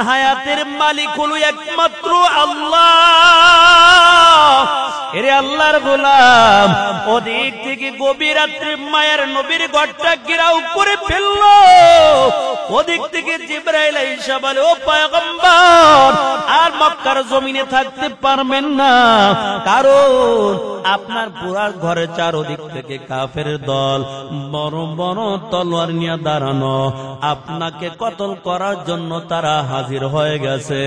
হায়াতের মালিক হলো একমাত্র আল্লাহ। এরে আল্লাহর গোলাম, ওদিক থেকে গভীর রাত্রে মায়ের নবীর ঘরটা ঘেরাও করে ফেলল। ওদিক থেকে জিবরাইল আইসা বলে, ও পয়গম্বর, আর মক্কার জমিনে থাকতে পারবেন না, কারণ আপনার পুরা ঘরে চারদিক থেকে কাফের দল বড় বড় তলোয়ার নিয়ে দাঁড়ানো, আপনাকে কতল করার জন্য তারা হাজির হয়ে গেছে।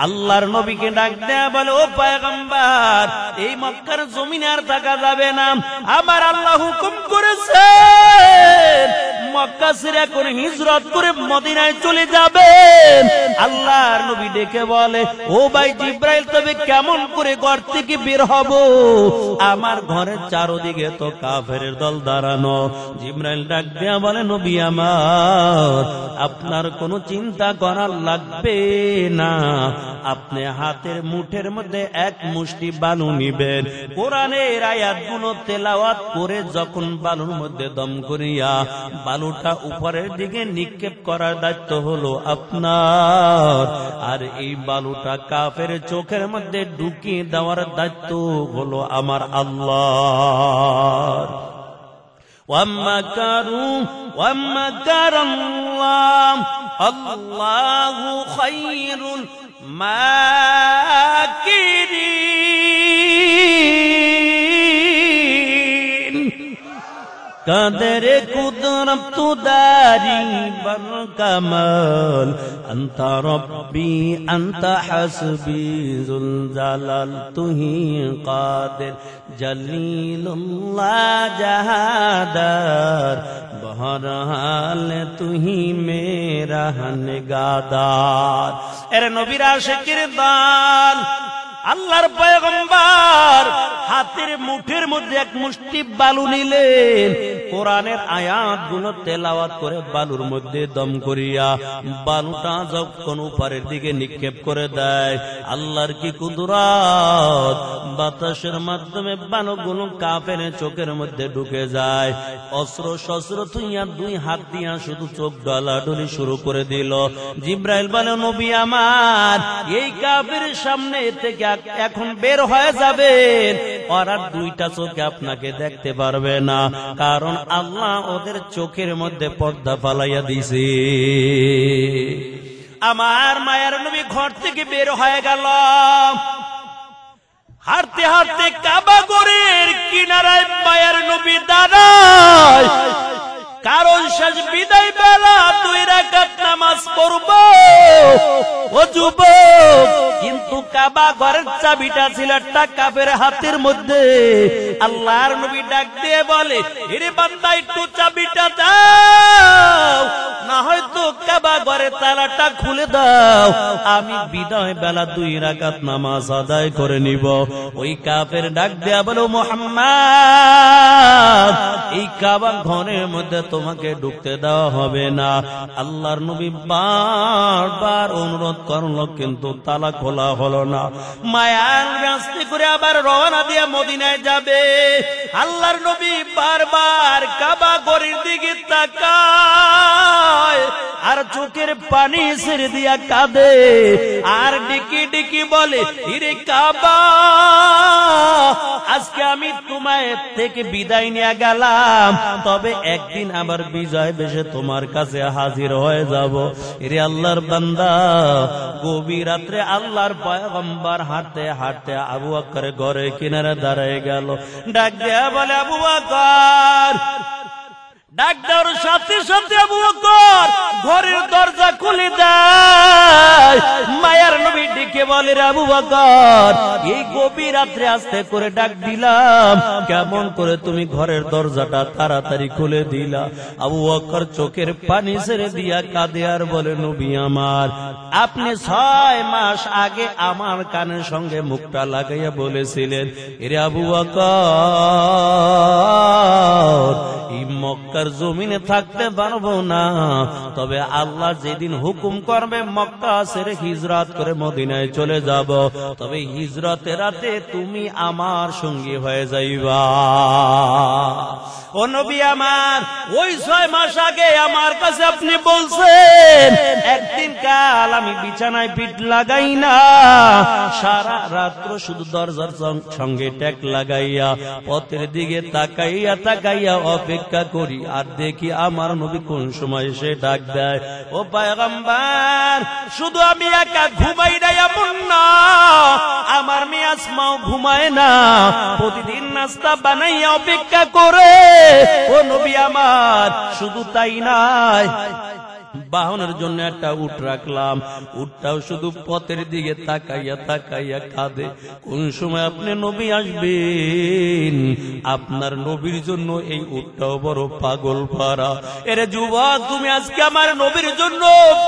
আল্লাহর নবীকে ডাক দেয়া বলে, ও পয়গম্বর, এই মক্কার জমিনে আর থাকা যাবে না, আমার আল্লাহ হুকুম করেছে মক্কা ছেড়ে করে হিজরত করে মদিনায় চলে যাবেন। আল্লাহর নবী ডেকে বলে, ও ভাই জিবরাইল, তবে কেমন করে ঘর থেকে বের হব? আমার ঘরের চারদিকে তো কাফের দল দাঁড়ানো। জিবরাইল ডাক দেয়া বলে, নবী আমার, আপনার কোনো চিন্তা করার লাগবে না, আপনি হাতের মুঠের মধ্যে এক মুষ্টি বালু নিবেন, কোরআনের আয়াতগুলো তেলাওয়াত করে যখন বালুর মধ্যে দম করিয়া বালুটা উপরের দিকে নিক্ষেপ করার দায়িত্ব হলো আপনার, আর এই বালুটা কাফের চোখের মধ্যে ঢুকিয়ে দেওয়ার দায়িত্ব হলো আমার আল্লাহর। وَمَكَرَ اللَّهُ اللَّهُ خَيْرُ الْمَاكِرِينَ قادر قدرت داری بر کمال انت ربی انت حسبی ذو الجلال تو ہی قادر جلیل اللہ جہادار بہرحال تو ہی میرا نگہدار۔ اے نبی عاشقیر دال আল্লাহর পয়গম্বর হাতের মুঠের মধ্যে এক মুষ্টি বালু নিলেন, কোরআনের আয়াতগুলো তেলাওয়াত করে বালুর মধ্যে দম করিয়া বালুটা যখন উপরের দিকে নিক্ষেপ করে দেয়, আল্লাহর কি কুদরত! বাতাসের মাধ্যমে বালুগুলো কাফের চোখের মধ্যে ঢুকে যায়। অস্ত্র শস্ত্র থুইয়া দুই হাত দিয়া শুধু চোখ ডলাডলি শুরু করে দিল। জিবরাইল বলে, নবী আমার, এই কাফের সামনে থেকে এখন বের হয়ে যাবেন, ওরা দুইটা চোখে আপনাকে দেখতে পারবে না, কারণ আল্লাহ ওদের চোখের মধ্যে পর্দা ফালাইয়া দিছে। আমার মায়ের নবী ঘর থেকে বের হয়ে গেল, হাঁটতে হাঁটতে কাবা ঘরের কিনারায় মায়ের নবী দাঁড়ায়, কারণ শেষ বিদায় বেলা 2 রাকাত নামাজ পড়ব। ও যুবক, কিন্তু কাবা ঘরের চাবিটা ছিল একটা কাফের হাতের মধ্যে। আল্লাহর নবী ডাক দিয়ে বলে, এরে বান্দা, একটু চাবিটা দাও, না হয়তো কাবা ঘরের তালাটা খুলে দাও, আমি বিদায় বেলা 2 রাকাত নামাজ আদায় করে নিব। ওই কাফের ডাক দেয়া বলো, মুহাম্মদ, এই কাবা ঘরের মধ্যে তোমাকে ঢুকতে দেওয়া হবে না। আল্লাহর নবী বারবার অনুরোধ করলো, কিন্তু তালা খোলা হলো না। মায়ার ব্যস্ত করে আবার রওনা দিয়ে মদিনায় যাবে। আল্লাহর নবী বারবার কাবা ঘরের দিকে তাকায়, আর চোখের পানি ছেড়ে দিয়া কাঁদে, আর ডিকি ডিকি বলে, ইরে কাবা, আজকে আমি তোমায় থেকে বিদায় নিয়ে গেলাম, তবে একদিন আবার বিজয় বেশে তোমার কাছে হাজির হয়ে যাব। এরে আল্লাহর বান্দা, গভীর রাত্রে আল্লাহর পয়গম্বর হাঁটতে হাঁটতে আবু বকরের ঘরে কিনারে দাঁড়ায় গেল। ডাক দেয়া বলে, আবু বকর। ডাক দেওয়ার সাথে সাথে আবু বকর ঘরের দরজা খুলে দেয়। মায়ার নবী ডেকে বলে, আবু বকর, এই গভীর রাত্রে আস্তে করে ডাক দিলাম, কেমন করে তুমি ঘরের দরজাটা তাড়াতাড়ি খুলে দিলা? আবু বকর চোখের পানি ছেড়ে দিয়া কাঁদে আর বলে, নবী আমার, আপনি 6 মাস আগে আমার কানের সঙ্গে মুখটা লাগাইয়া বলেছিলেন, এরে আবু বকর, এই মক্কার জমিনে থাকতে পারবো না, তবে আল্লাহ যেদিন হুকুম করবে মক্কা ছেড়ে হিজরত করে মদিনায় চলে যাব, তবে হিজরতের রাতে তুমি আমার সঙ্গী হয়ে যাইবা। ও নবী আমার, ওই 6 মাস আগে আমার কাছে আপনি বলছেন একদিন কাল আমি বিছানায় পিঠ লাগাই না, সারা রাত্র শুধু দরজার সঙ্গে ট্যাক লাগাইয়া পথের দিকে তাকাইয়া তাকাইয়া অপেক্ষা করি, আর দেখি আমার নবী কোন সময় সে ডাক দেয়। ও পয়গম্বর, শুধু আমি একা ঘুমাই না এমন না, আমার মেয়ে আসমাও ঘুমায় না, প্রতিদিন নাস্তা বানাইয়া অপেক্ষা করে। ও নবী আমার, শুধু তাই নাই, বাহনের জন্য একটা উট রাখলাম, উটটাও শুধু পথের দিকে তাকাইয়া তাকাইয়া কাঁদে, কোন সময় আপনি নবী আসবেন। আপনার নবীর জন্য এই উটটাও বড় পাগল পারা। এরে যুবক, তুমি আজকে আমার নবীর জন্য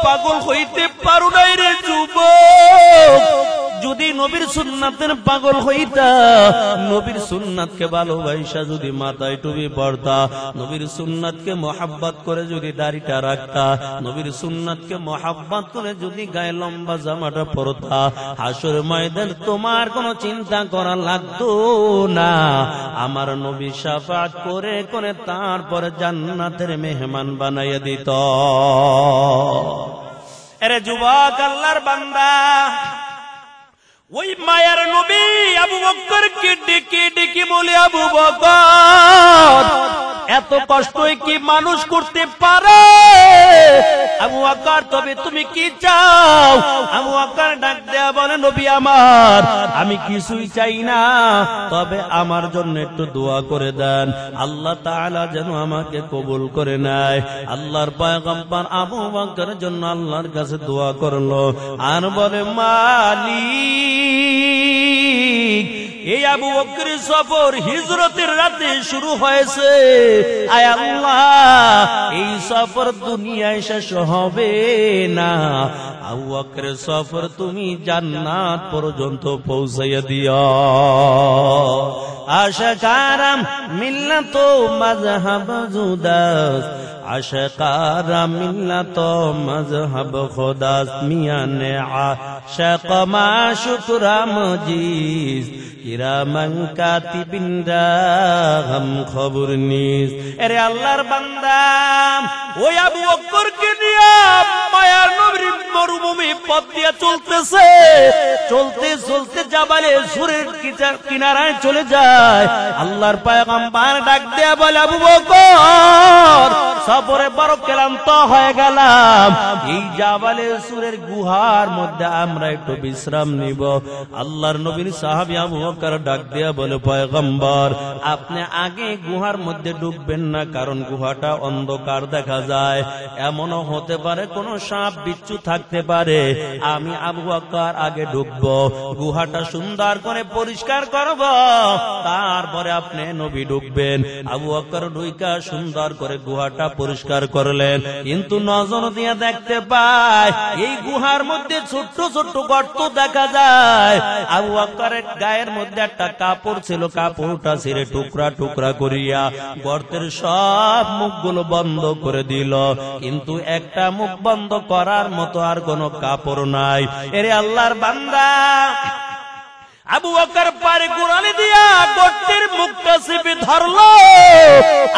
পাগল হইতে পারো না রে যুবক। যদি নবীর সুন্নাতের পাগল হইতা, নবীর সুন্নাতকে ভালোবাসা যদি মাথায় টুপি পড়তা, নবীর সুন্নাতকে মহাব্বত করে যদি দাড়িটা রাখতা, নবীর সুন্নাতকে মহাব্বত করে যদি গায়ে লম্বা জামাটা পরতা, হাসর ময়দান তোমার কোনো চিন্তা করা লাগতো না। আমার নবী শাফাত করে করে তারপরে জান্নাতের মেহমান বানাইয়া দিত। আরে যুবক, আল্লাহর বান্দা, ওই মায়ার নবী আবু বকরকে ডেকে ডেকে বলে, আবু বকর, এত কষ্টই কি মানুষ করতে পারে? আবু বকর, তবে তুমি কি চাও? আবু বকর ডাক দেয়া বলে, নবী আমার, আমি কিছুই চাই না, তবে আমার জন্য একটু দোয়া করে দেন, আল্লাহ তাআলা যেন আমাকে কবুল করে নেয়। আল্লাহর পয়গম্বর আবু বকরের জন্য আল্লাহর কাছে দোয়া করলো, আর বলে, মালিক, এই আবু বকরের সফর হিজরতের রাতে শুরু হয়েছে, আয় আল্লাহ, এই সফর দুনিয়ায় শেষ হবে না, আবু বকরের সফর তুমি জান্নাত পর্যন্ত পৌঁছাইয়া দিও। আশকারাম মিল্লাত মাযহাব জুদাস, আশকারা মিল্লাত মাযহাব খুদাস, মিয়ানে আশাক মাশুকরা মজিজ, কিরামান কাতিবিন রাহম খবর নিস। আরে আল্লাহর বান্দা, ওই আবু বকরকে নিয়ে মায়ার নবীর মরুভূমি পথ দিয়ে চলতেছে, চলতে চলতে জাবালে সুরের কিনারায় চলে যায়। আল্লাহর পয়গম্বর ডাক দেয়া বলে, আবু বকর, সফরে বড় ক্লান্ত হয়ে গেলাম, এই জাবালে সুরের গুহার মধ্যে আমরা একটু বিশ্রাম নিব। আল্লাহর নবীর সাহাবী আবু বকর ডাক দেয়া বলে, পয়গম্বর, আপনি আগে গুহার মধ্যে ঢুকবেন না, কারণ গুহাটা অন্ধকার দেখা যায়, এমনও হতে পারে কোন সাপ বিচ্ছু থাকতে পারে, আমি আবু বকর আগে ঢুকবো, গুহাটা সুন্দর করে পরিষ্কার করব, তারপরে আপনি নবী ঢুকবেন। আবু বকর ঢুইকা সুন্দর করে গুহাটা পরিষ্কার করলেন, কিন্তু নজর দিয়ে দেখতে পায় এই গুহার মধ্যে ছোট্ট ছোট্ট গর্ত দেখা যায়। আবু বকরের গায়ের মধ্যে একটা কাপড় ছিল, কাপড়টা ছিঁড়ে টুকরা টুকরা করিয়া গর্তের সব মুখগুলো বন্ধ করে দিল, কিন্তু একটা মুখ বন্ধ করার মতো আর কোনো কাপড় নাই। এরে আল্লাহর বান্দা, আবু বকর পারে কুড়ালি দিয়া গর্তের মুখটা চেপে ধরলো।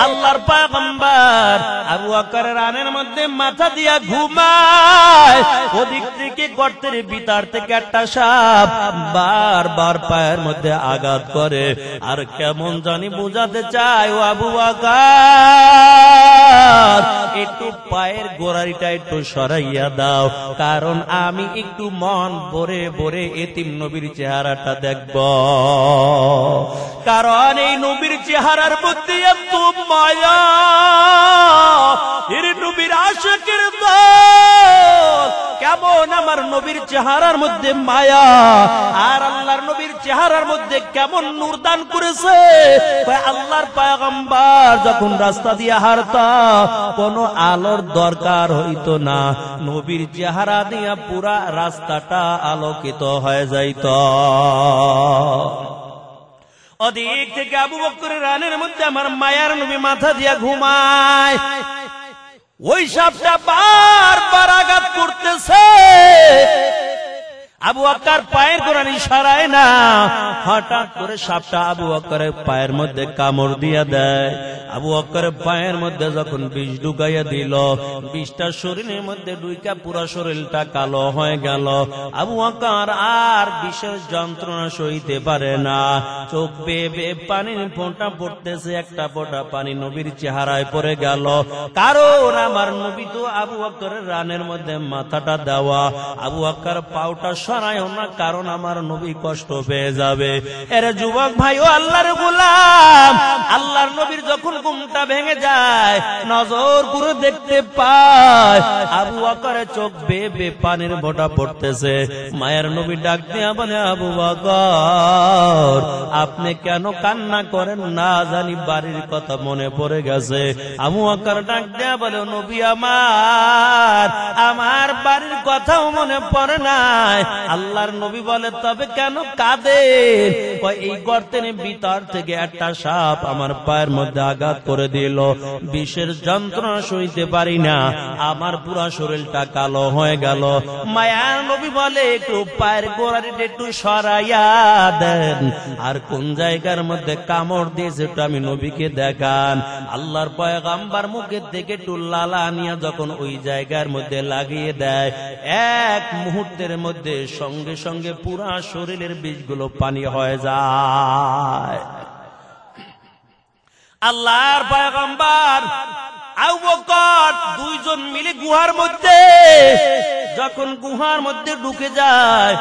আল্লাহর পয়গম্বর আবু বকরের রানের মধ্যে মাথা দিয়া ঘুমায়, ওদিক থেকে গর্তের ভিতর থেকে একটা সাপ বারবার পায়ের মধ্যে আঘাত করে, আর কেমন জানি বোঝাতে চায়, ও আবু বকর, একটু পায়ের গোড়ালিটা একটু সরাইয়া দাও, কারণ আমি একটু মন ভরে ভরে এতিম নবীর চেহারাটা দেখব, কারণ এই নবীর চেহারার মধ্যে এত মায়া, এর নবীর আশিকের দল, কেমন আমার নবীর চেহারার মধ্যে মায়া, আর আল্লাহর নবীর চেহারার মধ্যে কেমন নূর দান করেছে। আল্লাহর পয়গম্বর যখন রাস্তা দিয়ে হাঁটতা, কোনো আলোর দরকার হইতো না, নবীর চেহারা দিয়া পুরা রাস্তাটা আলোকিত হয়ে যাইত। ওদিক থেকে আবু বকরের রানের মধ্যে আমার মায়ার নবী মাথা দিয়া ঘুমায়। ওই সাপটা বারবার আঘাত করতেছে। আবু বকর পায়ের কোরআন ইশারায় না, হঠাৎ করে সাপটা আবু বকরের পায়ের মধ্যে কামড় দিয়া দেয়। আবু বকরের পায়ের মধ্যে যখন বিষ ঢুকাইয়া দিল, বিষটা শরীরের মধ্যে ঢুইকা পুরো শরীরটা কালো হয়ে গেল। আবু বকর আর বিষের যন্ত্রণা সইতে পারে না, চোখ বেয়ে বেয়ে পানির ফোঁটা পড়তেছে। একটা ফোঁটা পানি নবীর চেহারায় পড়ে গেল, কারণ আমার নবী তো আবু বকরের রানের মধ্যে মাথাটা দেওয়া। আবু বকর পাউটা সরায়ও না, কারণ আমার নবী কষ্ট পেয়ে যাবে। এরে যুবক ভাই ও আল্লাহর গোলাম, আল্লাহর নবীর যখন ঘুমটা ভেঙে যায়, নজর করে দেখতে পায় আবু বকরের চোখ বেয়ে বেয়ে পানির ফোঁটা পড়তেছে। মায়ের নবী ডাক দিয়া বলে, আবু বকর আপনি কেন কান্না করেন? না জানি বাড়ির কথা মনে পড়ে গেছে। আবু বকর ডাক দিয়া বলে, নবী আমার বাড়ির কথাও মনে পড়ে নাই। আল্লাহর নবী বলে, তবে কেন কাঁদেন? এই গর্তের ভিতর থেকে একটা সাপ আমার পায়ের মধ্যে আঘাত করে দিল, বিষের যন্ত্রণা সইতে পারি না, আমার পুরো শরীরটা কালো হয়ে গেল। মায়ার নবী বলে, একটু পায়ের গোড়ালিটা একটু সরাইয়া দেন, আর কোন জায়গার মধ্যে কামড় দিয়েছে একটু আমি নবীকে দেখান। আল্লাহর পয়গম্বর মুখের থেকে একটু লালা নিয়ে যখন ওই জায়গার মধ্যে লাগিয়ে দেয়, এক মুহূর্তের মধ্যে সঙ্গে সঙ্গে পুরা শরীরের বীজগুলো পানি হয়ে যায়। আল্লাহর পয়গম্বর আবু বকর দুইজন মিলে গুহার মধ্যে, যখন গুহার মধ্যে ঢুকে যায়,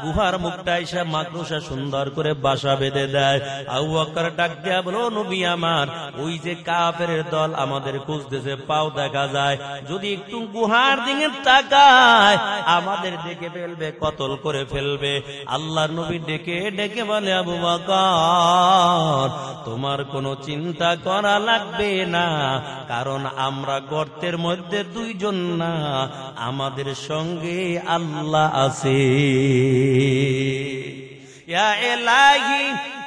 গুহার মুখটা এসে মাকড়সা সুন্দর করে বাসা বেঁধে দেয়। আবু বকর ডাক দিয়া বলো, নবী আমার, ওই যে কাফেরের দল আমাদের খুঁজতেছে, পাও দেখা যায়, যদি একটু গুহার দিকে তাকায় আমাদের ডেকে ফেলবে, কতল করে ফেলবে। আল্লাহর নবী ডেকে ডেকে বলে, আবু বকর তোমার কোনো চিন্তা করা লাগবে না, কারণ আমরা গর্তের মধ্যে দুইজন না, আমাদের সঙ্গে আল্লাহ আছে। या इलाही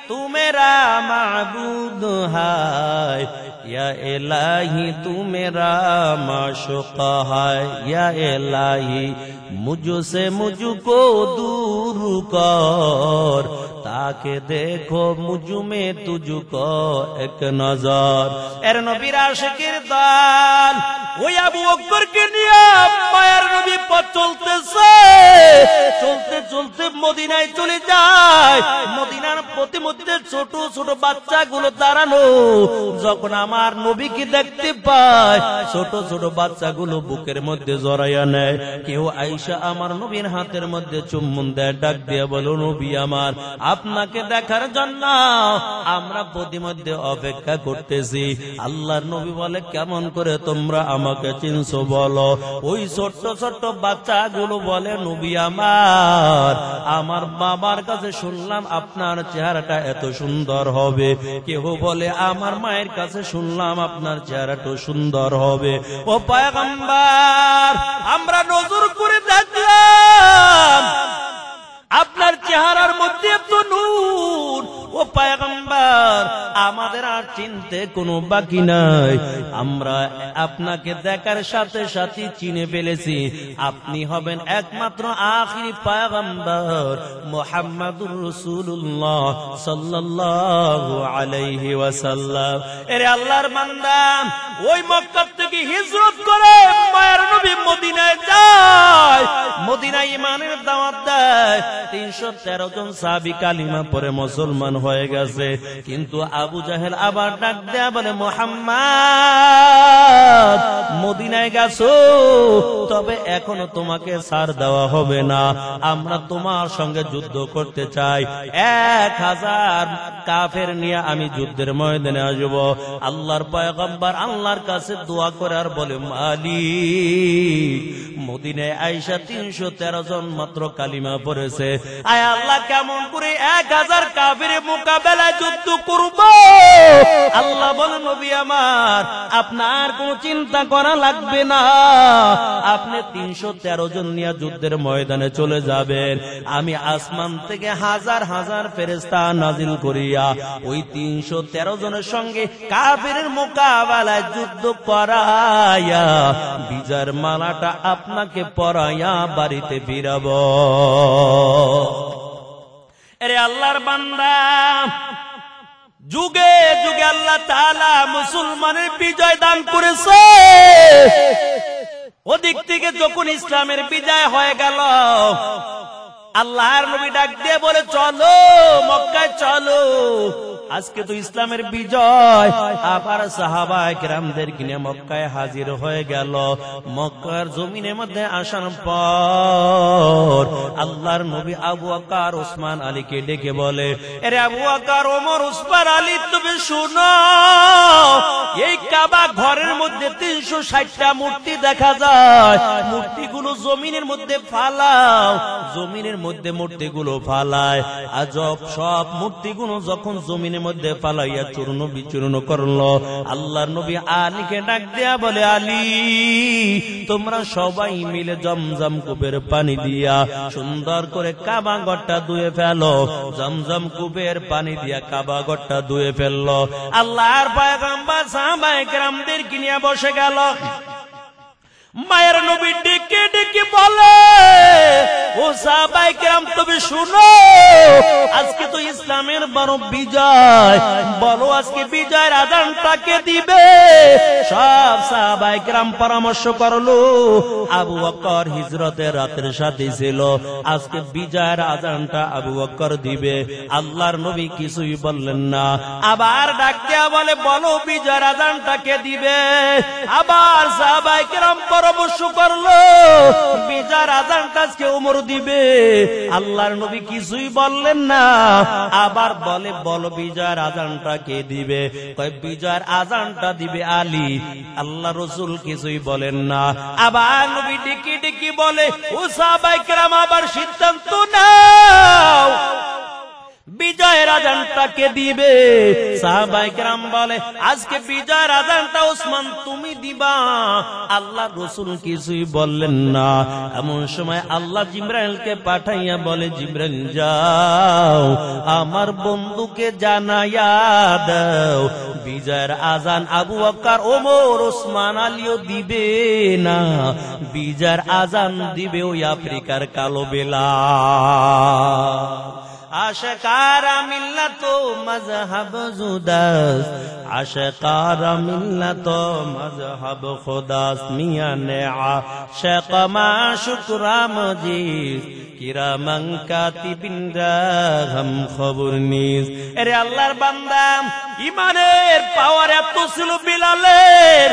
तू मेरा माबूद है, या इलाही तू मेरा माशूक है, या इलाही मुझसे मुझको दूर कर, ताके देखो मुझ में तुझको एक नजर। एर नबीर आशिकीर दल ওই আবু বকরকে নিয়ে মায়ার নবী পথ চলতেছে, চলতে চলতে মদিনায় চলে যায়। মদিনার প্রতিমধ্যে ছোট ছোট বাচ্চাগুলো দাঁড়ানো, যখন আমার নবীকে দেখতে পায়, ছোট ছোট বাচ্চাগুলো বুকের মধ্যে জড়াইয়া নেয়। কেউ আয়েশা আমার নবীর হাতের মধ্যে চুম্বন দেয়, ডাক দিয়ে বলো, নবী আমার, আপনাকে দেখার জন্য আমরা প্রতিমধ্যে অপেক্ষা করতেছি। আল্লাহর নবী বলে, কেমন করে তোমরা আমাকে চিনছো বলো? ওই ছোট্ট ছোট্ট বাচ্চাগুলো বলে, নবী আমার বাবার কাছে শুনলাম আপনার চেহারাটা এত সুন্দর হবে। কেউ বলে, আমার মায়ের কাছে শুনলাম আপনার চেহারাটা সুন্দর হবে। ও পয়গম্বর, আমরা নজর করে দেখলাম আপনার চেহারার মধ্যে এত নূর। ও পয়গম্বর, আমাদের আর চিনতে কোনো বাকি নাই, আমরা আপনাকে দেখার সাথে সাথে চিনে ফেলেছি, আপনি হবেন একমাত্র আখিরি পয়গম্বর মুহাম্মাদুর রাসূলুল্লাহ সাল্লাল্লাহু আলাইহি ওয়াসাল্লাম। এরে আল্লাহর বান্দা, ওই মক্কা থেকে হিজরত করে মায়ের নবী মদিনায় যায়, মদিনায় ঈমানের দাওয়াত দেয়। 313 জন সাহাবী কালিমা পড়ে মুসলমান হয়ে গেছে। কিন্তু আবু জাহেল আবার ডাক দেয়া বলে, মুহাম্মদ মদিনায় গেছো, তবে এখনো তোমাকে ছাড় দেওয়া হবে না, আমরা তোমার সঙ্গে যুদ্ধ করতে চাই। 1000 কাফের নিয়ে আমি যুদ্ধের ময়দানে আসব। আল্লাহর পয়গম্বর আল্লাহর কাছে দোয়া করে আর বলে, মালিক মদিনায় আয়েশা 313 জন মাত্র কালিমা পড়েছে। আয় আল্লাহ, কেমন করে 1000 কাফিরের মোকাবেলায় যুদ্ধ করব? আল্লাহ বলেন, নবী আমার, আপনার কোনো চিন্তা করা লাগবে না, আপনি 313 জন নিয়ে যুদ্ধের ময়দানে চলে যাবেন। আমি আসমান থেকে হাজার হাজার ফেরেশতা নাজিল করিয়া ওই 313 জনের সঙ্গে কাফিরের মোকাবেলায় যুদ্ধ করাইয়া বিজয়ের মালাটা আপনাকে পরাইয়া বাড়িতে ফিরাব। আরে আল্লাহর বান্দা, যুগে যুগে আল্লাহ তাআলা মুসলমানের বিজয় দান করেছে। ওদিক থেকে যখন ইসলামের বিজয় হয়ে গেল, আল্লাহর নবী ডাক দিয়ে বলে, চলো মক্কায় চলো। আজকে তো ইসলামের বিজয়। আবার সাহাবায়ে কেরামদের কিনে মক্কায় হাজির হয়ে গেল। মক্কার জমিনের মধ্যে আসার পর আল্লাহর নবী আবু বকর ওসমান আলীকে ডেকে বলে, আরে আবু বকর, ওমর, ওসমান আলী, তুমি শুনো, এই কাবা ঘরের মধ্যে 360টা মূর্তি দেখা যায়। মূর্তিগুলো জমিনের মধ্যে ফালাও। জমিনের মধ্যে মূর্তিগুলো ফালায়। আজব, সব মূর্তিগুলো যখন জমিনের মধ্যে ফালাইয়া চূর্ণ বিচূর্ণ করলো, আল্লাহর নবী আলীকে ডাক দেয়া বলে, আলী, তোমরা সবাই মিলে জমজম কূপের পানি দিয়া সুন্দর করে কাবা ঘরটা ধুয়ে ফেলো। জমজম কূপের পানি দিয়া কাবা ঘরটা ধুয়ে ফেললো। আল্লাহর পয়গম্বর সাহাবায়ে কেরামদেরকে নিয়ে বসে গেল। মায়ের নবী ডেকে ডেকে বলে, ও সাহাবায়ে কেরাম, তুমি শুনো, আজকে তো ইসলামের বড় বিজয়। বলো, আজকে বিজয়ের আযানটাকে দিবে? সব সাহাবায়ে কেরাম পরামর্শ করলো। আবু বকর হিজরতের রাতের সাথে ছিল, আজকে বিজয়ের আযানটা আবু বকর দিবে। আল্লাহর নবী কিছুই বললেন না। আবার ডাক দেয়া বলে, বলো, বিজয়ের আযানটাকে দিবে? আবার সাহাবায়ে কেরাম পরামর্শ করলো, বিজয়ের আযানটা আজকে ওমর দিবে। আল্লাহর নবী কিছুই বললেন না। আবার বলে, বলো, বিজয়ের আযানটা কে দিবে? কয়, বিজয়ের আযানটা দিবে আলী। আল্লাহ রাসূল কিছুই বলেন না। আবার নবী ডেকে ডেকে বলে, ও সাহাবায়ে কেরাম, আবার সিদ্ধান্ত নাও, বিজয়ের আযানটাকে দিবে? সাহাবায়ে কেরাম বলে, আজকে বিজয়ের আযানটা ওসমান তুমি দিবা। আল্লাহ রাসূল কিছুই বললেন না। এমন সময় আল্লাহ জিবরাইলকে পাঠাইয়া বলে, জিবরাইল, যাও আমার বন্ধুকে জানাইয়া দাও, বিজয়ের আযান আবু বকর, ওমর, ওসমান আলীও দিবে না, বিজয়ের আযান দিবে ওই আফ্রিকার কালো বেলাল। আশকারা মিল্লাত মযহাব জুদাস, আশকারা মিল্লাত মযহাব খুদাস, মিয়ানে আশক মাশুকরা মজিদ, কিরামান কাতিবিন রাহম খবর নিস। আরে আল্লাহর বান্দা, ইমানের পাওয়ার এত ছিল বিলালের,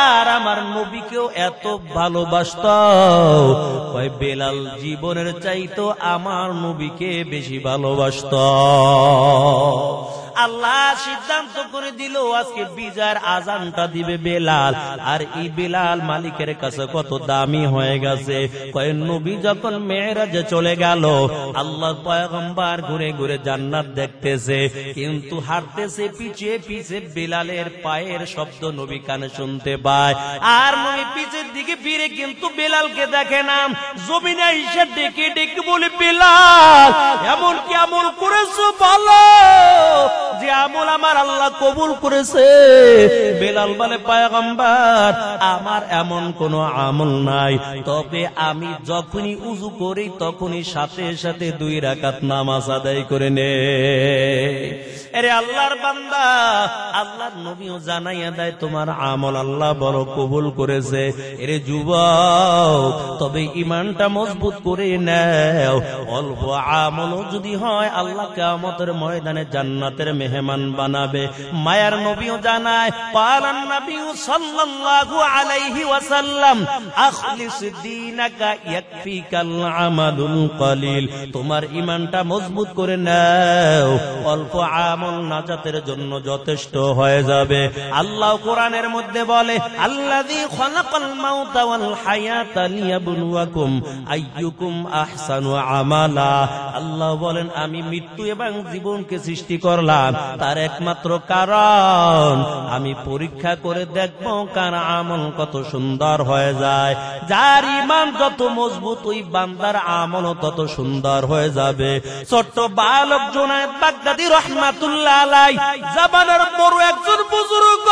আর আমার নবীকেও এত ভালোবাসত। কয়, বেলাল জীবনের চাইতো আমার নবীকে বেশি ভালোবাসত। আল্লাহ সিদ্ধান্ত করে দিল, আজকে বিজয়ের আযানটা দিবে বেলাল। আর এই বেলাল মালিকের কাছে কত দামি হয়ে গেছে। কয়, নবী যখন মেরাজে চলে গেল, আল্লাহ পয়গম্বর ঘুরে ঘুরে জান্নাত দেখতেছে, কিন্তু হাঁটতেছে পিছে পিছে বেলালের পায়ের শব্দ নবী কানে শুনতে পায়। আর নবী পিছের দিকে ফিরে কিন্তু বেলালকে দেখে না। জমিনে এসে ডেকে ডেকে বলে, বেলাল, এমন কি আমল করেছো বলো যে আমল আমার আল্লাহ কবুল করেছে? বেলাল বলে, পয়গম্বর, আমার এমন কোন আমল নাই, তবে আমি যখনই উযু করি তখনই সাথে সাথে 2 রাকাত নামাজ আদায় করে নেই। আরে আল্লাহর বান্দা, আল্লাহর নবীও জানাইয়া দেয়, তোমার আমল আল্লাহ বড় কবুল করেছে। এরে যুবক, তবে ঈমানটা মজবুত করে নাও। অল্প আমল যদি হয়, আল্লাহ কিয়ামতের ময়দানে জান্নাতের মেহমান বানাবে। মায়ার নবীও জানায়, পালান নবী সাল্লাল্লাহু আলাইহি ওয়াসাল্লাম, আখলিস দীনাকা ইয়াকফিকাল আমালুল কলিল। তোমার ঈমানটা মজবুত করে নাও, অল্প আমল নাজাতের জন্য যথেষ্ট হয়ে যাবে। আল্লাহ কোরআনের মধ্যে বলে, আল্লাযী খালাকাল মাউতা ওয়াল হায়াতা লিয়াবলুয়াকুম আইয়ুকুম আহসানু আমালা। আল্লাহ বলেন, আমি মৃত্যু এবং জীবনকে সৃষ্টি করলাম তার একমাত্র কারণ আমি পরীক্ষা করে দেখব কার আমল কত সুন্দর হয়ে যায়। যার ঈমান যত মজবুত ওই বান্দার আমলও তত সুন্দর হয়ে যাবে। ছোট্ট বালক জুনায়েদ বাগদাদী রাহমাতুল্লাহ আলাইহি জামানার বড় একজন বুজুর্গ,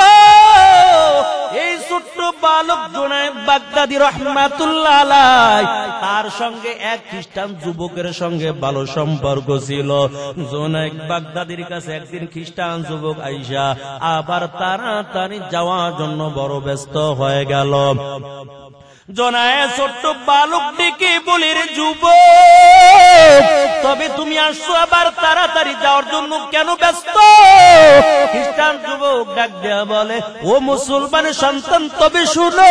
এই ছোট্ট বালক জুনায়েদ বাগদাদী রাহমাতুল্লাহ আলাইহি তার সঙ্গে এক খ্রিস্টান যুবকের সঙ্গে ভালো সম্পর্ক ছিল। জুনায়েদ বাগদাদীর কাছে একদিন খ্রিস্টান যুবক আইসা আবার তাড়াতাড়ি যাওয়ার জন্য বড় ব্যস্ত হয়ে গেল। জুনায়েদ ছোট্ট বালক ডেকে বলে, রে যুবক, তবে তুমি আসছো আবার তাড়াতাড়ি যাওয়ার জন্য কেন ব্যস্ত? খ্রিস্টান যুবক ডাক দেয়া বলে, ও মুসলমানের সন্তান, তবে শুনো,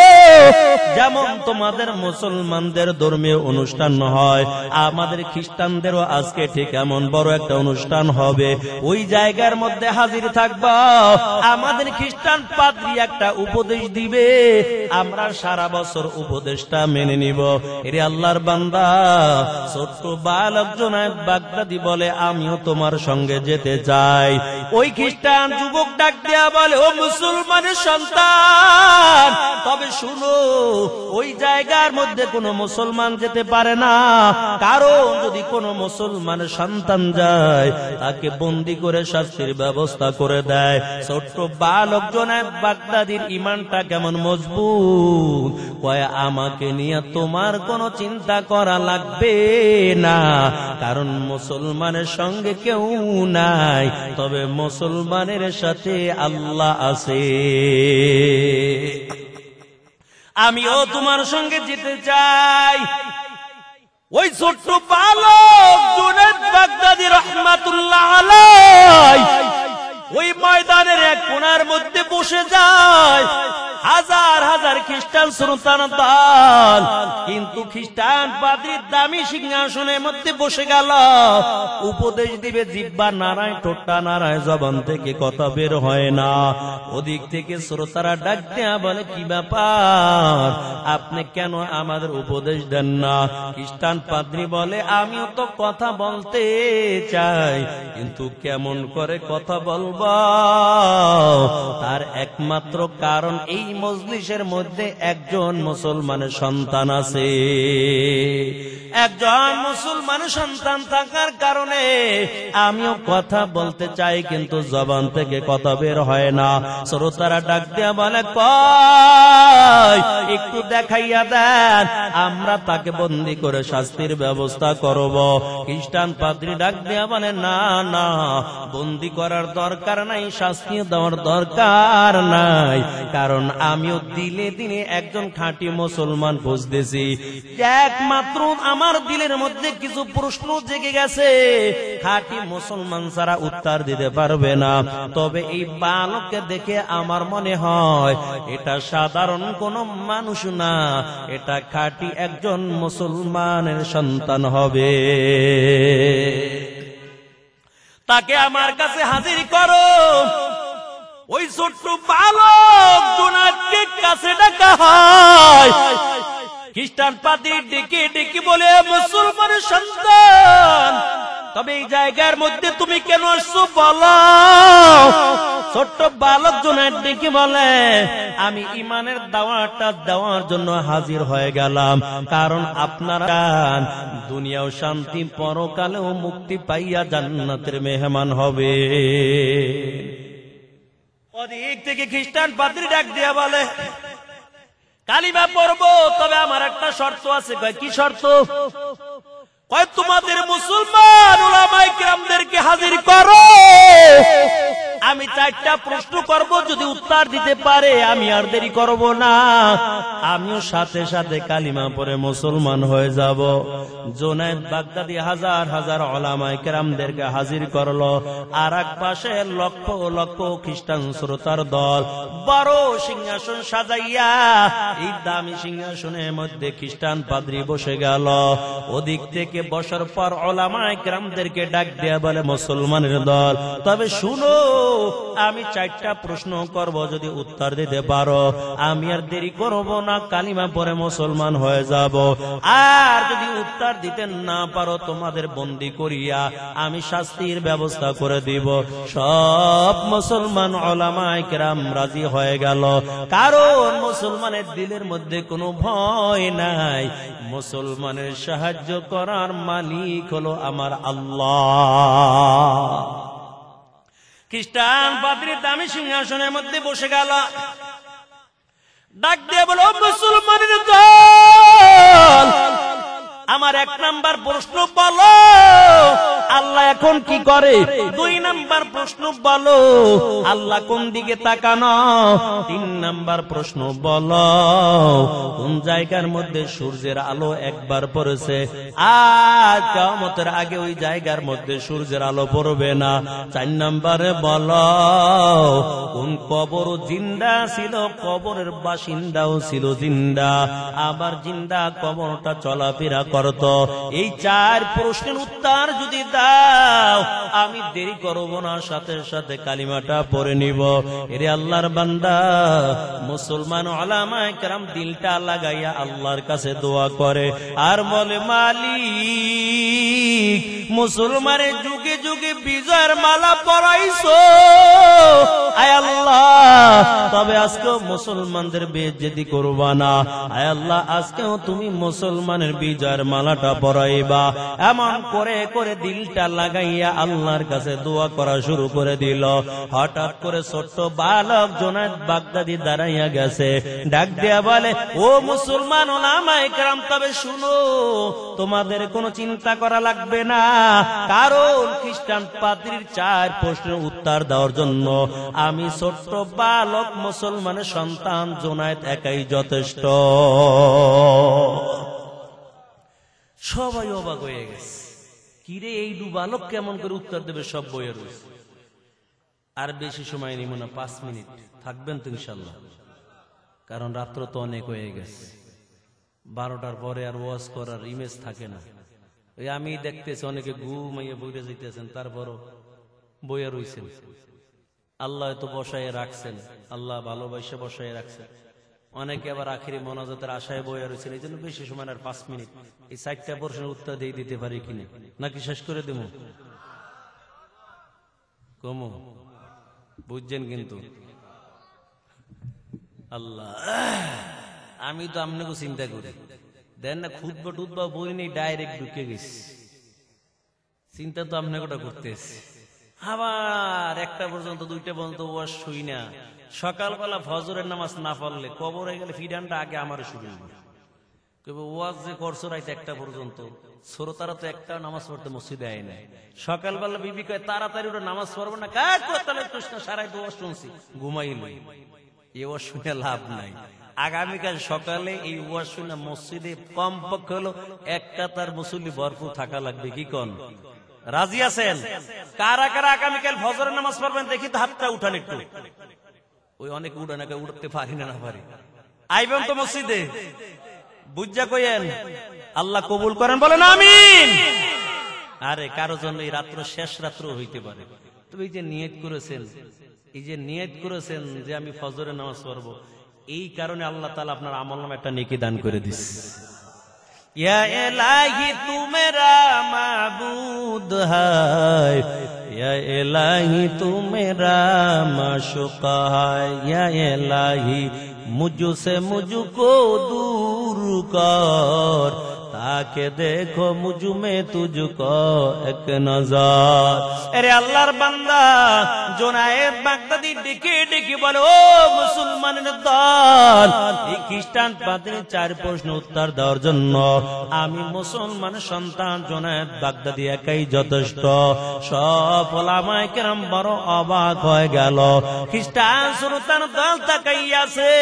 যেমন তোমাদের মুসলমানদের ধর্মীয় অনুষ্ঠান হয়, আমাদের খ্রিস্টানদেরও আজকে ঠিক এমন বড় একটা অনুষ্ঠান হবে। ওই জায়গার মধ্যে হাজির থাকবা। আমাদের খ্রিস্টান পাদ্রী একটা উপদেশ দিবে, আমরা সারা বছর উপদেশটা মেনে নিব। এরে আল্লাহর বান্দা, ছোট্ট বালক জুনায়েদ বাগদাদী বলে, আমিও তোমার সঙ্গে যেতে চাই। ওই খ্রিস্টান যুবক ডাক দেয়া বলে, ও মুসলমানের সন্তান, তবে শুনো, ওই জায়গার মধ্যে কোনো মুসলমান যেতে পারে না, কারণ যদি কোনো মুসলমানের সন্তান যায় তাকে বন্দী করে শাস্তির ব্যবস্থা করে দেয়। ছোট্ট বালক জুনায়েদ বাগদাদীর ঈমানটা কেমন মজবুত, কয় আমাকে নিয়ে তোমার কোনো চিন্তা করা লাগবে না, কারণ মুসলমানের সঙ্গে কেউ নাই, তবে মুসলমানের সাথে আল্লাহ আছে। আমিও তোমার সঙ্গে যেতে চাই। ওই ছোট্ট বালক জুনায়েদ বাগদাদী রাহমাতুল্লাহ আলাইহি ওই ময়দানের এক কোণার মধ্যে বসে যায়। হাজার হাজার খ্রিস্টান শ্রোতার দল, কিন্তু খ্রিস্টান পাদ্রীর দামি সিংহাসনের মধ্যে বসে গেল। উপদেশ দিবে, জিহ্বা নাড়ায়, ঠোঁটটা নাড়ায়, জবান থেকে কথা বের হয় না। ওদিক থেকে শ্রোতারা ডাক দেয়া বলে, কি ব্যাপার, আপনি কেন আমাদের উপদেশ দেন না? খ্রিস্টান পাদ্রী বলে, আমিও তো কথা বলতে চাই, কিন্তু কেমন করে কথা বলবো? তার একমাত্র কারণ এই মজলিসের মধ্যে একজন মুসলমানের সন্তান আছে। একজন মুসলমানের সন্তান থাকার কারণে আমিও কথা বলতে চাই, কিন্তু জবান থেকে কথা বের হয় না। শ্রোতারা ডাক দিয়া বলে, কই একটু দেখাইয়া দেন, আমরা তাকে বন্দী করে শাস্তির ব্যবস্থা করব। খ্রিস্টান পাদ্রী ডাক দিয়া বলে, না না, বন্দী করার দরকার নাই, শাস্তি দেওয়ার দরকার নাই, কারণ আমিও দিলে দিনে একজন খাঁটি মুসলমান খুঁজতেছি। একমাত্র আমার দিলের মধ্যে কিছু প্রশ্ন জেগে গেছে, খাঁটি মুসলমান ছাড়া উত্তর দিতে পারবে না। তবে এই বালককে দেখে আমার মনে হয় এটা সাধারণ কোন মানুষ না, এটা খাঁটি একজন মুসলমানের সন্তান হবে। তাকে আমার কাছে হাজির করো। ওই ছোট্ট বালক জুনায়েদকে কাছে ডাকা হয়। খ্রিস্টান পাদ্রী ডেকে ডেকে বলে, মুসলমানের সন্তান, তবে এই জায়গার মধ্যে তুমি কেন আসছো বলো? ছোট্ট বালক জুনায়েদ ডেকে বলে, আমি ঈমানের দাওয়াতটা দেওয়ার জন্য হাজির হয়ে গেলাম, কারণ আপনারা দুনিয়াও শান্তি, পরকালেও মুক্তি পাইয়া জান্নাতের মেহমান হবে। ওদিক থেকে খ্রিস্টান পাদ্রী ডাক দিয়া বলে, কালিমা পড়বো, তবে আমার একটা শর্ত আছে। কয়, কি শর্ত? কয়, তোমাদের মুসলমান উলামায়ে কেরামদেরকে হাজির করো, আমি 4টা প্রশ্ন করব, যদি উত্তর দিতে পারে আমি আর দেরি করব না, আমিও সাথে সাথে কালিমা পড়ে মুসলমান হয়ে যাব। জুনায়েদ বাগদাদি হাজার হাজার উলামায়ে কেরামদেরকে হাজির করলো, আর এক পাশে লক্ষ লক্ষ খ্রিস্টান শ্রোতার দল বড় সিংহাসন সাজাইয়া, এই দামি সিংহাসনের মধ্যে খ্রিস্টান পাদ্রী বসে গেল। ওদিক থেকে বসার পর উলামায়ে কেরামদেরকে ডাক দেয়া বলে, মুসলমানের দল, তবে শুনো, আমি 4টা প্রশ্ন করব, যদি উত্তর দিতে পারো আমি আর দেরি করব না, কালিমা পড়ে মুসলমান হয়ে যাব। আর যদি উত্তর দিতে না পারো তোমাদের বন্দী করিয়া আমি শাস্তির ব্যবস্থা করে দিব। সব মুসলমান উলামায়ে কেরাম রাজি হয়ে গেল, কারণ মুসলমানের দিলের মধ্যে কোনো ভয় নাই। মুসলমানের সাহায্য করার মালিক হলো আমার আল্লাহ। খ্রিস্টান পাদ্রী দামি সিংহাসনের মধ্যে বসে গেল, ডাক দিয়ে বলো, মুসলমানের দল, আমার 1 নাম্বার প্রশ্ন বলো, আল্লাহ এখন কি করে? 2 নাম্বার প্রশ্ন বলো, আল্লাহ কোন দিকে তাকানো? 3 নাম্বার প্রশ্ন বলো, কোন জায়গার মধ্যে সূর্যের আলো একবার পড়েছে আর কিয়ামতের আগে ওই জায়গার মধ্যে সূর্যের আলো পড়বে না? 4 নাম্বারে বলো, কোন কবর জিন্দা ছিল, কবরের বাসিন্দাও ছিল জিন্দা, আবার জিন্দা কবরটা চলাফেরা করত? এই 4 প্রশ্নের উত্তর যদি দাও আমি দেরি করব না, সাথে সাথে কালিমাটা পড়ে নিব। এরে আল্লাহর বান্দা, মুসলমান উলামায়ে কেরাম দিলটা লাগাইয়া আল্লাহর কাছে দোয়া করে আর বলে, মালিক, মুসলমানের যুগে যুগে বিজয়ের মালা পরাইছো, আয় আল্লাহ, তবে আজকেও মুসলমানদের বেইজ্জতি করবা না। আয় আল্লাহ, আজকেও তুমি মুসলমানের বিজয়ের মালাটা পরাইবা। এমন করে করে দিলটা লাগাইয়া আল্লাহর কাছে দোয়া করা শুরু করে দিল। হঠাৎ করে ছোট্ট বালক জুনায়েদ বাগদাদি দাঁড়াইয়া গেছে, ডাক দিয়া বলে, ও মুসলমান উলামায়ে কেরাম, তবে শুনো, তোমাদের কোনো চিন্তা করা লাগবে না, কারণ খ্রিস্টান পাদ্রীর 4 প্রশ্নের উত্তর দেওয়ার জন্য আমি ছোট্ট বালক মুসলমানের সন্তান জুনায়েদ একাই যথেষ্ট। সবাই অবাক হয়ে গেছে, কিরে এই 2 বালক কেমন করে উত্তর দেবে? সব বইয়ে রয়েছে। আর বেশি সময় নিব না, 5 মিনিট থাকবেন তো ইনশাল্লাহ, কারণ রাত্র তো অনেক হয়ে গেছে। 12টার পরে আর ওয়াজ করার ইমেজ থাকে না। ওই আমি দেখতেছি অনেকে ঘুমাইয়ে বইরে যাইতেছেন, তারপরও বইয়ে রয়েছেন। আল্লাহ তো বসায় রাখছেন, আল্লাহ ভালোবাসে বসায় রাখছেন। অনেকে আবার আখিরি মোনাজাতের আশায় বইয়া রয়েছেন। এই জন্য বেশি সময় আর 5 মিনিট, এই 4টা প্রশ্নের উত্তর দিয়ে দিতে পারি কিনা, নাকি শেষ করে দেব? কমো বুঝছেন কিন্তু আল্লাহ, আমি তো আপনাকে চিন্তা করি, দেন না খুদবা টুদবা বই নেই, ডাইরেক্ট ঢুকে গেছি। চিন্তা তো আপনাকে ওটা করতেছি। আবার 1টা পর্যন্ত 2টা পর্যন্ত ওয়াজ শুই না। সকালবেলা ফজরের নামাজ না পড়লে কবরে গেলে ফিডানটা আগে আমার শুরু হবে। ওয়াজ যে করছো রাইতে 1টা পর্যন্ত, শ্রোতারা তো একটা নামাজ পড়তে মসজিদে আয় না। সকালবেলা বিবি কয় তাড়াতাড়ি ওটা নামাজ পড়বো না, কাজ করতে সারাই তো ওয়াজ শুনছি, ঘুমাইল। এই ওয়াজ শুনে লাভ নাই। আগামীকাল সকালে এই ওয়াজ শুনে মসজিদে কমপক্ষে হলো 1 কাতার মুসল্লি ভরপুর থাকা লাগবে। কি কোন রাজি আছেন? কারা কারা আগামীকাল ফজরের নামাজ পড়বেন দেখি তো, হাতটা উঠান একটু। ওই অনেক উঠানাকে উঠতে পারি না, না পারি। আইবেন তো মসজিদে, বুঝা কইেন, আল্লাহ কবুল করেন, বলেন আমিন। আরে কারো জন্য এই রাত্র শেষ রাত্র হইতে পারে, তবে এই যে নিয়ত করেছেন, এই যে নিয়ত করেছেন যে আমি ফজরের নামাজ পড়বো, এই কারণে আল্লাহ তাআলা আপনার আমলনামে একটা নেকি দান করে দিচ্ছে। या इलाही तू मेरा माबूद है, या इलाही तू मेरा माशूक है, या इलाही मुझसे मुझको दूर कर, ताकि देखो मुझ में तुझको एक नजर। अरे अल्लाहर बंदा जुनायद बागदादी डेके डेके ডেকে বলে, ও মুসলমানের দল, এই খ্রিস্টান পাদ্রীর 4 প্রশ্ন উত্তর দেওয়ার জন্য আমি মুসলমানের সন্তান জুনায়েদ বাগদাদি একাই যথেষ্ট। সব ওলামায়ে কেরাম বড় অবাক হয়ে গেল। খ্রিস্টান সুলতান দল তাকাইয়াছে।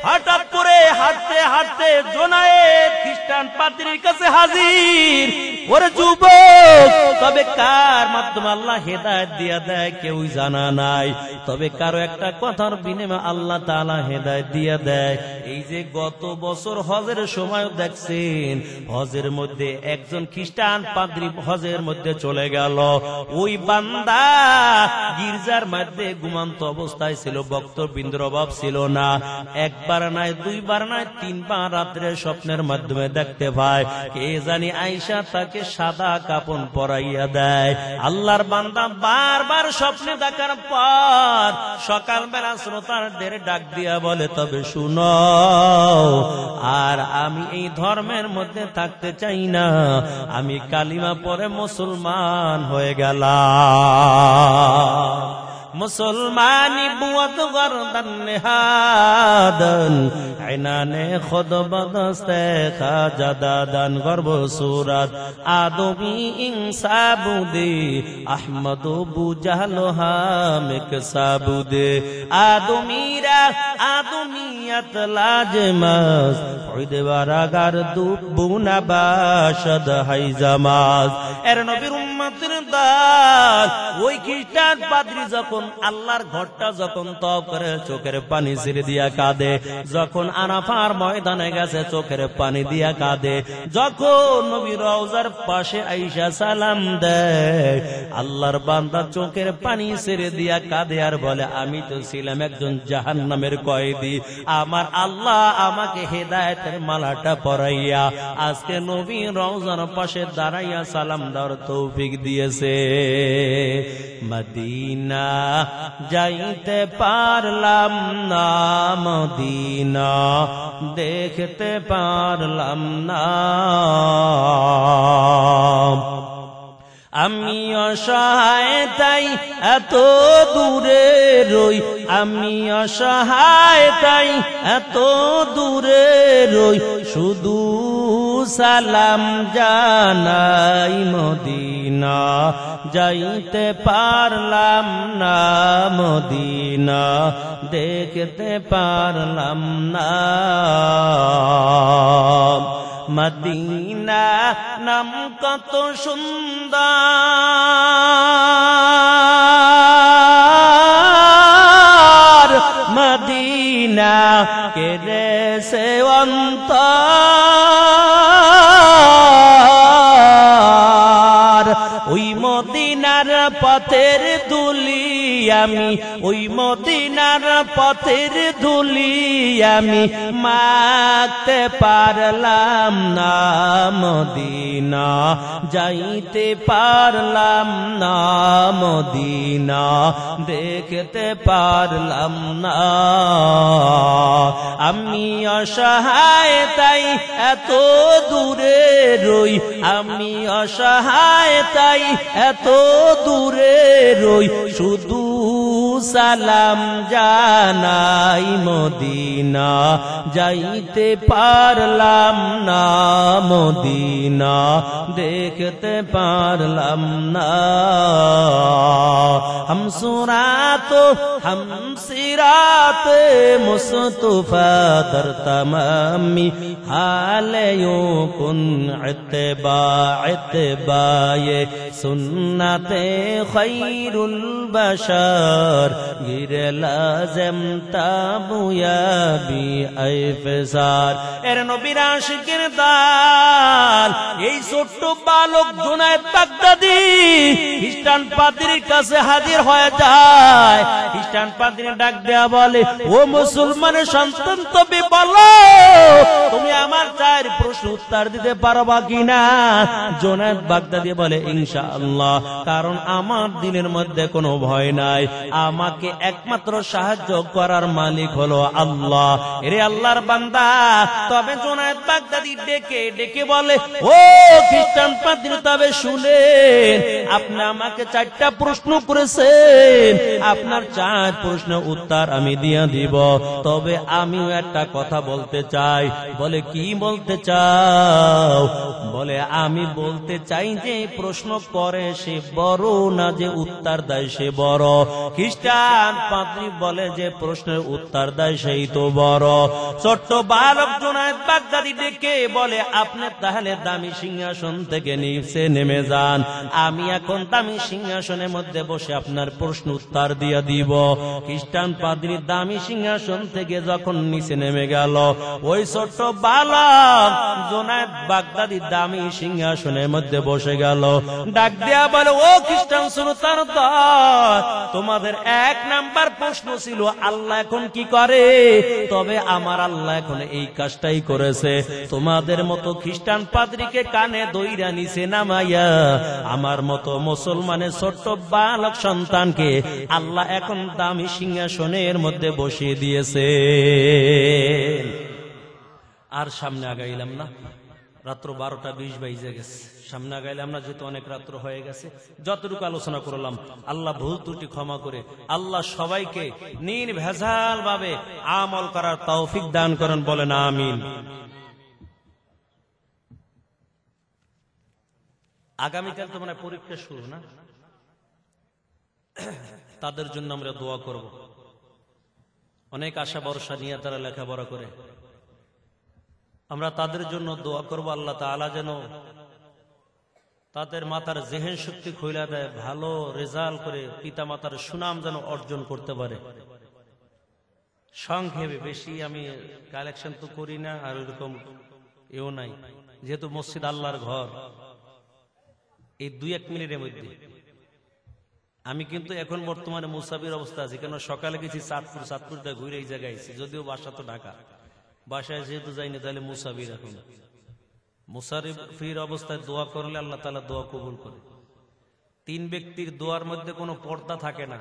হঠাৎ করে হাঁটতে হাঁটতে জুনায়েদ খ্রিস্টান পাদ্রীর কাছে হাজির। ওরে যুবক, তবে কার মাধ্যমে আল্লাহ হেদায়েত দিয়া দেয় কেউ জানা নাই, তবে কারো একটা কথার বিনিময়ে আল্লাহ তাআলা হেদায়েত দিয়া দেয়। এই যে গত বছর হজের সময় দেখছেন, হজের মধ্যে একজন খ্রিস্টান পাদ্রী হজের মধ্যে চলে গেল। ওই বান্দা গির্জার মধ্যে ঘুমন্ত অবস্থায় ছিল, বক্তবৃন্দের অভাব ছিল না। একবার নাই, দুইবার নাই, 3 বার রাত্রে স্বপ্নের মাধ্যমে দেখতে পায় কে জানি আয়েশা তাকে সাদা কাপড় পরাইয়া দেয়। আল্লাহর বান্দা বারবার স্বপ্নে দেখার পর সকালবেলা শ্রোতাদের ডাক দিয়া বলে, তবে শুনো, আর আমি এই ধর্মের মধ্যে থাকতে চাই না, আমি কালিমা পড়ে মুসলমান হয়ে গেলাম। মুসলমানি বুয়াত গরদান নেহাদন আইনানে খুদ বদস্তে খাজাদাদান গর্ব সুরাত আদমি ইনসাবুদে আহমদ বুজাহল হামিক সাবুদে আদমিরা আদমিয়ত লাজমাজ ফয়দেবারাগার দুবুনা বাশদ হাইজামাজ। এর নবীর উম্মতের দল ওই খ্রিস্টান পাদ্রী যখন আল্লাহর ঘরটা যখন তওয়াফ করে চোখের পানি ছেড়ে দিয়া কাঁদে, যখন আরাফার ময়দানে গেছে চোখের পানি দিয়া কাঁদে, যখন নবীর রওজার পাশে আয়েশা সালাম দেয়, আল্লাহর বান্দা চোখের পানি ছেড়ে দিয়া কাঁদে আর বলে, আমি তো ছিলাম একজন জাহান্নামের কয়েদি, আমার আল্লাহ আমাকে হেদায়েতের মালাটা পরাইয়া আজকে নবীর রওজার পাশে দাঁড়াইয়া সালাম দেওয়ার তৌফিক দিয়েছে। মদিনা যাইতে পারলাম না, মদিনা দেখতে পারলাম না, আমি অসহায় তাই এত দূরে রই, আমি অসহায় তাই এত দূরে রই, শুধু সালাম জানাই, মদিনা যাইতে পারলাম না, মদিনা দেখতে পারলাম না। মদিনা নাম কত সুন্দর, মদিনা কেড়েছে অন্তর, ওই মদিনার পথের ধুলি আমি, ওই মদিনার পথের ধুলি আমি মাখতে পারলাম না, মদিনা যাইতে পারলাম না, মদিনা দেখতে পারলাম না। আমি অসহায় তাই এত দূরে রই, আমি অসহায় তাই এত দূরে রই, শুধু সালাম জানাই, মদিনা যাইতে পারলাম না, মদিনা দেখতে পারলাম না। हम सुरात हम सिरात मुस्तफा दर तमामी हालयों कुन इत्तिबा इत्तिबाए सुन्नते खैरुल बशर गिर लाज़िम ताबुया बी इफ़सार। এর নবীর আশিকের দল এই ছোট্ট বালক জুনায়েদ বাগদাদী খ্রিস্টান পাদ্রীর কাছে হাজির হয়ে যায়। খ্রিস্টান পাদ্রী ডাক দেয়া বলে, ও মুসলমানের সন্তান, তবে বলো তুমি আমার 4 প্রশ্ন উত্তর দিতে পারবা কিনা? জুনায়েদ বাগদাদী বলে, ইনশাআল্লাহ, কারণ আমার দিনের মধ্যে কোনো ভয় নাই, আমাকে একমাত্র সাহায্য করার মালিক হলো আল্লাহ। এরে আল্লাহর বান্দা, তবে জুনায়েদ বাগদাদী ডেকে ডেকে বলে, ও খ্রিস্টান পাদ্রী, তবে শুনেন, আপনি আমাকে 4টা প্রশ্ন করেছেন, আপনার 4 প্রশ্নের উত্তর আমি দিয়ে দিব। তবে আমিও একটা কথা বলতে চাই। বলে কি বলতে চাও? বলে আমি বলতে চাই যে প্রশ্ন করে সে বড় না যে উত্তর দেয় সে বড়। খ্রিস্টান পাদ্রী বলে যে প্রশ্নের উত্তর দেয় সেই তো বড়। ছোট্ট বালক জুনায়েদ বাগদাদী ডেকে বলে আপনি তাহলে দামি সিংহাসন থেকে নিচে নেমে যান, আমি এখন দামি সিংহাসনের মধ্যে বসে আপনার প্রশ্ন উত্তর দিয়ে দিব। খ্রিস্টান পাদ্রী দামি সিংহাসন থেকে যখন নিচে নেমে গেল, ওই ছোট্ট বালক জুনায়েদ বাগদাদী দামি সিংহাসনের মধ্যে বসে গেল। ডাক দেয়া বলে, ও খ্রিস্টান শ্রোতার দল, তোমাদের 1 নাম্বার প্রশ্ন ছিল আল্লাহ এখন কি করে? তবে আমার আল্লাহ এখন এই কাজটাই করেছে। তোমাদের মতো খ্রিস্টান পাদ্রীকে কানে দইরা নিচে নামাইয়া আমার মতো মুসলমানের ছোট্ট বালক সন্তানকে আল্লাহ এখন দামি সিংহাসনের মধ্যে বসিয়ে দিয়েছে। আর সামনে আগাইলাম না, রাত্র 12টা 20 বেজে গেছে। সামনে আগাইলাম না, যেহেতু অনেক রাত্র হয়ে গেছে। যতটুকু আলোচনা করলাম আল্লাহ ভুল ত্রুটি ক্ষমা করে আল্লাহ সবাইকে নির্ভেজাল ভাবে আমল করার তৌফিক দান করেন, বলেন আমিন। আগামীকাল তো মানে পরীক্ষা শুরু না, তাদের জন্য আমরা দোয়া করব। অনেক আশা ভরসা নিয়ে তারা লেখাপড়া করে, আমরা তাদের জন্য দোয়া করব আল্লাহ তাআলা যেন তাদের মাতার জেহেন শক্তি খুইলা দেয়, ভালো রেজাল্ট করে পিতা মাতার সুনাম যেন অর্জন করতে পারে। সংক্ষেপে, বেশি আমি কালেকশন তো করি না, আর ওইরকম এও নাই, যেহেতু মসজিদ আল্লাহর ঘর। এই 2-1 মিনিটের মধ্যে আমি কিন্তু এখন বর্তমানে মুসাফির অবস্থা আছি, কেন সকালে গেছি চাঁদপুরটা ঘুরে এই জায়গায় আছি, যদিও বাসা তো ঢাকা। বাসায় যেহেতু যাইনি তাহলে মুসাফির। এখন মুসাফির অবস্থায় দোয়া করলে আল্লাহ তাআলা দোয়া কবুল করে। 3 ব্যক্তির দোয়ার মধ্যে কোনো পর্দা থাকে না।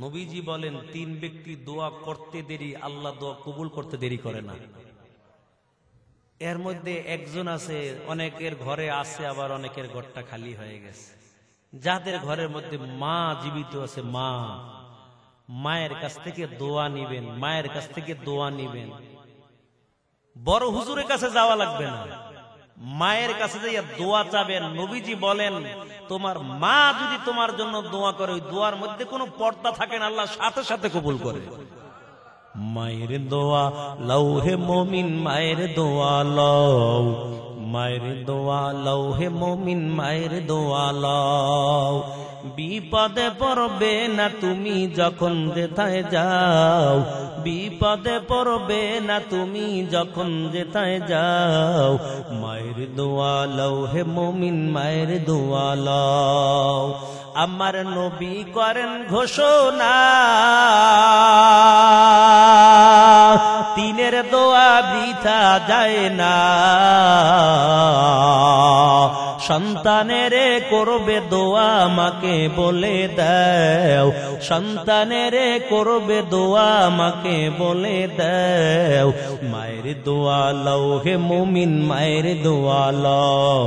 নবীজি বলেন 3 ব্যক্তি দোয়া করতে দেরি, আল্লাহ দোয়া কবুল করতে দেরি করে না। এর মধ্যে একজন আছে, অনেকের ঘরে আছে, আবার অনেকের ঘরটা খালি হয়ে গেছে। যাদের ঘরের মধ্যে মা জীবিত আছে, মায়ের কাছ থেকে দোয়া নিবেন, মায়ের কাছ থেকে দোয়া নিবেন। বড় হুজুরের কাছে যাওয়া লাগবে না, মায়ের কাছে যাইয়া দোয়া চাবেন। নবীজি বলেন তোমার মা যদি তোমার জন্য দোয়া করে, ওই দোয়ার মধ্যে কোনো পর্দা থাকে না, আল্লাহ সাথে সাথে কবুল করে। মায়ের দোয়া লও হে মুমিন, মায়ের দোয়া লও, মায়ের দোয়া লও হে মুমিন, মায়ের দোয়া লও। বিপদে পড়বে না তুমি যখন যেথায় যাও, বিপদে পড়বে না তুমি যখন যেথায় যাও। মায়ের দোয়া লও হে মুমিন, মায়ের দোয়া লও। আমার নবী করেন ঘোষণা, 3 দোয়া বৃথা যায় না। সন্তানের করবে দোয়া আমাকে বলে দাও, সন্তানের করবে দোয়া আমাকে বলে দাও। মায়ের দোয়া লও হে মুমিন, মায়ের দোয়া লও,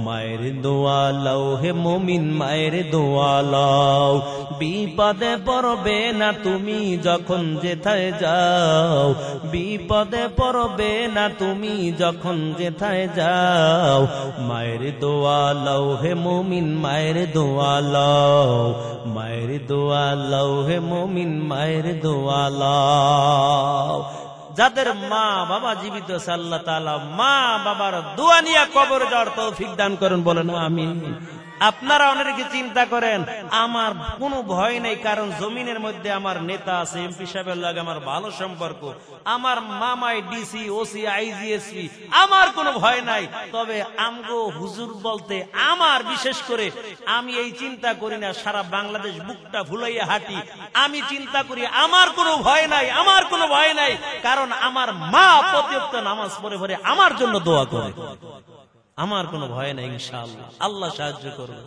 মায়ের দোয়া লও হে মুমিন, মায়ের দোয়া লও। বিপদে পড়বে না তুমি যখন যেথায় যাও, বিপদে পড়বে না তুমি যখন যেথায় যাও। মায়ের দোয়া লও হে মুমিন, মায়ের দোয়া লও, মায়ের দোয়া লও হে মুমিন, মায়ের দোয়া লও। যাদের মা বাবা জীবিত আছে আল্লাহ তাআলা মা বাবার দোয়া নিয়ে কবরে যাওয়ার তৌফিক দান করেন, বলেন আমিন। আপনারা অনেকে চিন্তা করেন আমার কোনো ভয় নেই, কারণ জমিনের মধ্যে আমার নেতা আছে, এমপি সাহেবের লাগে আমার ভালো সম্পর্ক, আমার মামাই ডিসি ওসি আইজিএসপি, আমার কোনো ভয় নাই। তবে আমগো হুজুর বলতে আমার বিশেষ করে আমি এই চিন্তা করি না, সারা বাংলাদেশ বুকটা ভুলাইয়া হাঁটি, আমি চিন্তা করি আমার কোনো ভয় নাই, আমার কোনো ভয় নাই, কারণ আমার মা প্রতিনিয়ত নামাজ পড়ে পড়ে আমার জন্য দোয়া করে। আমার কোনো ভয় নাই, ইনশাআল্লাহ আল্লাহ সাহায্য করবে।